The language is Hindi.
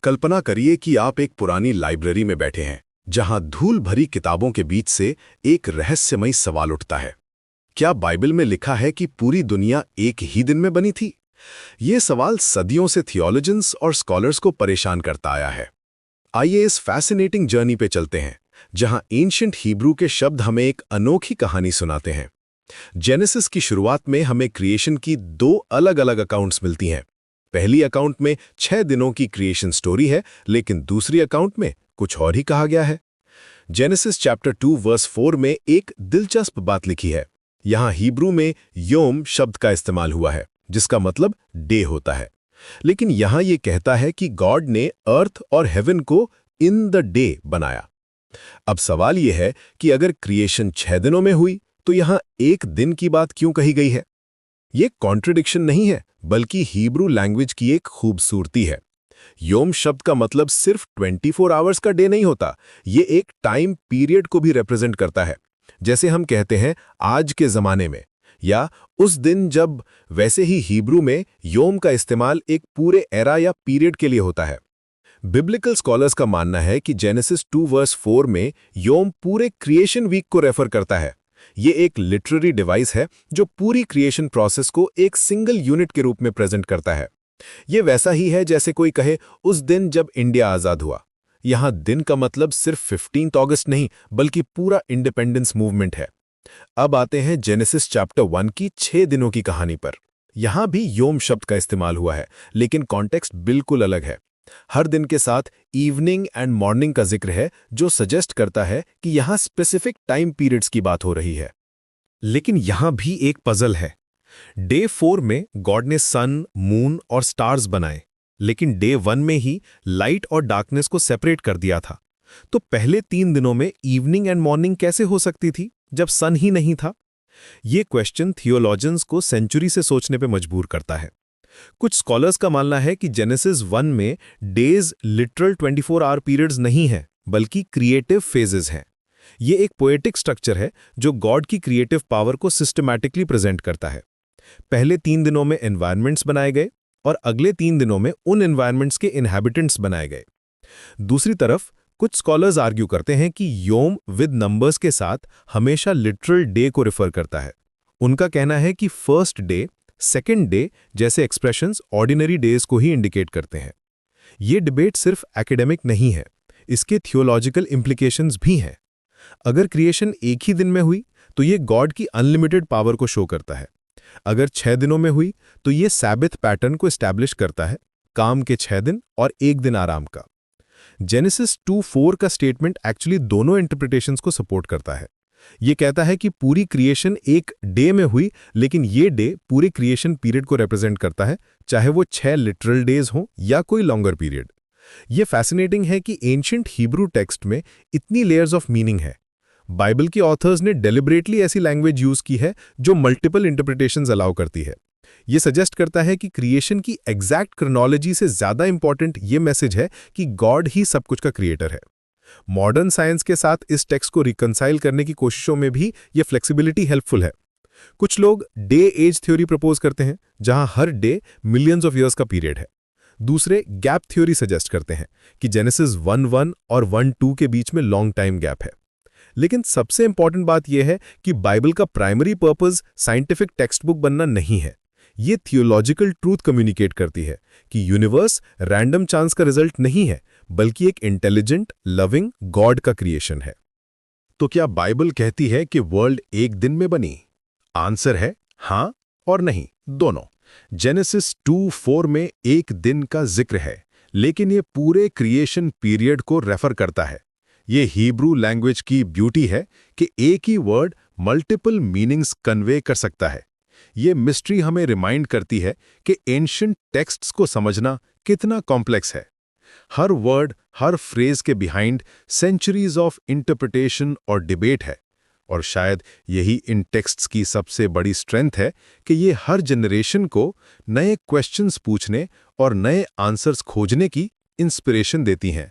कल्पना करिए कि आप एक पुरानी लाइब्रेरी में बैठे हैं, जहां धूल भरी किताबों के बीच से एक रहस्यमयी सवाल उठता है। क्या बाइबल में लिखा है कि पूरी दुनिया एक ही दिन में बनी थी? ये सवाल सदियों से थियोलॉजियंस और स्कॉलर्स को परेशान करता आया है। आइए इस फैसिनेटिंग जर्नी पे चलते हैं, जहां एंशिएंट हिब्रू के शब्द हमें एक अनोखी कहानी सुनाते हैं। जेनेसिस की शुरुआत में हमें क्रिएशन की दो अलग-अलग अकाउंट्स मिलती हैं। पहली अकाउंट में 6 दिनों की क्रिएशन स्टोरी है, लेकिन दूसरी अकाउंट में कुछ और ही कहा गया है। जेनेसिस चैप्टर 2 वर्स 4 में एक दिलचस्प बात लिखी है। यहां हिब्रू में योम शब्द का इस्तेमाल हुआ है, जिसका मतलब डे होता है। लेकिन यहां ये कहता है कि गॉड ने अर्थ और हेवन को इन द डे बनाया। अब सवाल यह है कि अगर क्रिएशन 6 दिनों में हुई, तो यहां एक दिन की बात क्यों कही गई है? ये कॉन्ट्रडिक्शन नहीं है, बल्कि हिब्रू लैंग्वेज की एक खूबसूरती है। योम शब्द का मतलब सिर्फ 24 आवर्स का डे नहीं होता, ये एक टाइम पीरियड को भी रिप्रेजेंट करता है। जैसे हम कहते हैं आज के जमाने में, या उस दिन जब। वैसे ही हिब्रू में योम का इस्तेमाल एक पूरे एरा या पीरियड के लिए होता है। बिब्लिकल स्कॉलर्स का मानना है कि जेनेसिस 2 वर्स 4 में योम पूरे क्रिएशन वीक को रेफर करता है। ये एक लिटरेरी डिवाइस है जो पूरी क्रिएशन प्रोसेस को एक सिंगल यूनिट के रूप में प्रेजेंट करता है। ये वैसा ही है जैसे कोई कहे उस दिन जब इंडिया आज़ाद हुआ। यहाँ दिन का मतलब सिर्फ 15 अगस्त नहीं, बल्कि पूरा इंडिपेंडेंस मूवमेंट है। अब आते हैं जेनेसिस चैप्टर 1 की 6 दिनों की कहानी पर। यहाँ भी योम शब्द का इस्तेमाल हुआ है, लेकिन कॉन्टेक्स्ट बिल्कुल अलग है। हर दिन के साथ इवनिंग एंड मॉर्निंग का जिक्र है, जो सजेस्ट करता है कि यहाँ स्पेसिफिक टाइम पीरियड्स की बात हो रही है। लेकिन यहाँ भी एक पजल है। डे 4 में गॉड ने सन, मून और स्टार्स बनाए, लेकिन डे 1 में ही लाइट और डार्कनेस को सेपरेट कर दिया था। तो पहले 3 दिनों में इवनिंग एंड मॉर्निंग कैसे हो सकती थी, जब सन ही नहीं था? ये क्वेश्चन थियोलॉजियंस को सेंचुरी से सोचने पे मजबूर करता है। कुछ स्कॉलर्स का मानना है कि जेनेसिस 1 में डेज लिटरल 24 आवर पीरियड्स नहीं हैं, बल्कि क्रिएटिव फेजेस हैं। ये एक पोएटिक स्ट्रक्चर है जो गॉड की क्रिएटिव पावर को सिस्टमैटिकली प्रेजेंट करता है। पहले 3 दिनों में एनवायरनमेंट्स बनाए गए और अगले 3 दिनों में उन एनवायरनमेंट्स के इनहैबिटेंट्स बनाए गए। दूसरी तरफ कुछ स्कॉलर्स आर्ग्यू करते हैं कि योम विद नंबर्स के साथ हमेशा लिटरल डे को रिफर करता है। उनका कहना है कि फर्स्ट डे, सेकेंड डे जैसे एक्सप्रेशंस ऑर्डिनरी डेज को ही इंडिकेट करते हैं। ये डिबेट सिर्फ एकेडमिक नहीं है, इसके थियोलॉजिकल इम्प्लीकेशंस भी हैं। अगर क्रिएशन एक ही दिन में हुई, तो ये गॉड की अनलिमिटेड पावर को शो करता है। अगर 6 दिनों में हुई, तो ये सैबथ पैटर्न को एस्टैब्लिश करता है, काम के 6 दिन और 1 दिन आराम का। जेनेसिस 2:4 का स्टेटमेंट एक्चुअली दोनों इंटरप्रिटेशंस को सपोर्ट करता है। ये कहता है कि पूरी क्रिएशन एक डे में हुई, लेकिन ये डे पूरे क्रिएशन पीरियड को रिप्रेजेंट करता है, चाहे वो 6 लिटरल डेज हों या कोई लॉन्गर पीरियड। ये फैसिनेटिंग है कि एंशिएंट हिब्रू टेक्स्ट में इतनी लेयर्स ऑफ मीनिंग है। बाइबल के ऑथर्स ने डेलिबरेटली ऐसी लैंग्वेज यूज की है जो मल्टीपल इंटरप्रिटेशंस अलाउ करती है। ये सजेस्ट करता है कि क्रिएशन की एग्जैक्ट क्रोनोलॉजी से ज्यादा इंपॉर्टेंट ये मैसेज है कि गॉड ही सब कुछ का क्रिएटर है। मॉडर्न साइंस के साथ इस टेक्स्ट को रिकंसाइल करने की कोशिशों में भी ये फ्लेक्सिबिलिटी हेल्पफुल है। कुछ लोग डे एज थ्योरी प्रपोज करते हैं, जहां हर डे मिलियंस ऑफ ईयर्स का पीरियड है। दूसरे गैप थ्योरी सजेस्ट करते हैं कि जेनेसिस 1:1 और 1:2 के बीच में लॉन्ग टाइम गैप है। लेकिन सबसे इंपॉर्टेंट बात यह है कि बाइबल का primary purpose scientific text book बनना नहीं है। ये थियोलॉजिकल ट्रूथ कम्युनिकेट करती है कि यूनिवर्स रैंडम चांस का रिजल्ट नहीं है, बल्कि एक इंटेलिजेंट, लविंग गॉड का क्रिएशन है। तो क्या बाइबल कहती है कि वर्ल्ड एक दिन में बनी? आंसर है हां और नहीं, दोनों। जेनेसिस 2:4 में एक दिन का जिक्र है, लेकिन ये पूरे क्रिएशन पीरियड को रेफर करता है। ये हिब्रू लैंग्वेज की ब्यूटी है कि एक ही वर्ड मल्टीपल मीनिंग्स कन्वे कर सकता है। ये मिस्ट्री हमें रिमाइंड करती है कि एंशिएंट टेक्स्ट्स को समझना कितना कॉम्प्लेक्स है। हर वर्ड, हर फ्रेज के बिहाइंड सेंचुरीज ऑफ इंटरप्रिटेशन और डिबेट है। और शायद यही इन टेक्स्ट्स की सबसे बड़ी स्ट्रेंथ है कि ये हर जनरेशन को नए क्वेश्चंस पूछने और नए आंसर्स खोजने की इंस्पिरेशन देती हैं।